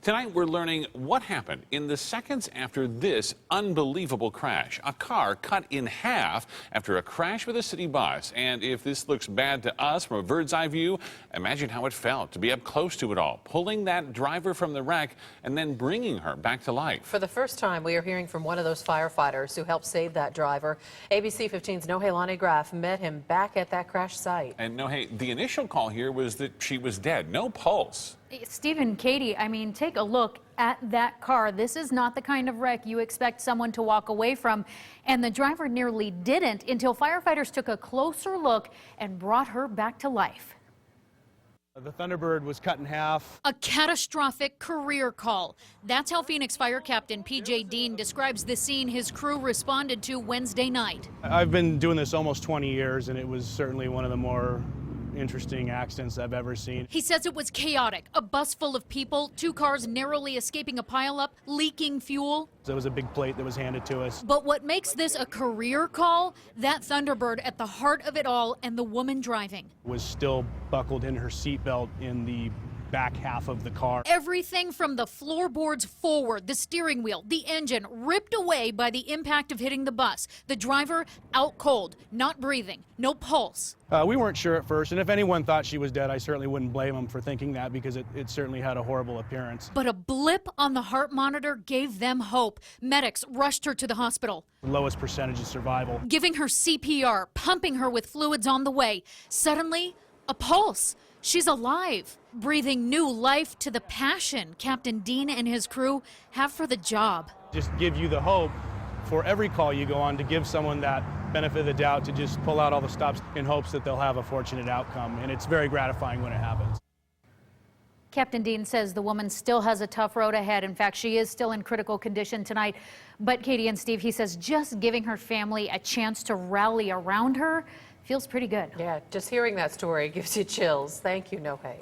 Tonight, we're learning what happened in the seconds after this unbelievable crash. A car cut in half after a crash with a city bus. And if this looks bad to us from a bird's eye view, imagine how it felt to be up close to it all, pulling that driver from the wreck and then bringing her back to life. For the first time, we are hearing from one of those firefighters who helped save that driver. ABC 15's Nohelani Graff met him back at that crash site. And Nohe, the initial call here was that she was dead, no pulse. Steve and Katie, I mean, take a look at that car. This is not the kind of wreck you expect someone to walk away from. And the driver nearly didn't until firefighters took a closer look and brought her back to life. The Thunderbird was cut in half. A catastrophic career call. That's how Phoenix Fire Captain P.J. Dean describes the scene his crew responded to Wednesday night. I've been doing this almost 20 years, and it was certainly one of the more interesting accidents I've ever seen. He says it was chaotic. A bus full of people, two cars narrowly escaping a pileup, leaking fuel. There was a big plate that was handed to us. But what makes this a career call? That Thunderbird at the heart of it all, and the woman driving Was still buckled in her seatbelt in the back half of the car. Everything from the floorboards forward, the steering wheel, the engine ripped away by the impact of hitting the bus. The driver out cold, not breathing, no pulse. We weren't sure at first, and if anyone thought she was dead, I certainly wouldn't blame them for thinking that, because it certainly had a horrible appearance. But a blip on the heart monitor gave them hope. Medics rushed her to the hospital. The lowest percentage of survival. Giving her CPR, pumping her with fluids on the way. Suddenly, a pulse. She's alive, breathing new life to the passion Captain Dean and his crew have for the job. Just give you the hope for every call you go on to give someone that benefit of the doubt, to just pull out all the stops in hopes that they'll have a fortunate outcome. And it's very gratifying when it happens. Captain Dean says the woman still has a tough road ahead. In fact, she is still in critical condition tonight. But Katie and Steve, he says just giving her family a chance to rally around her feels pretty good. Yeah, just hearing that story gives you chills. Thank you, Nohe.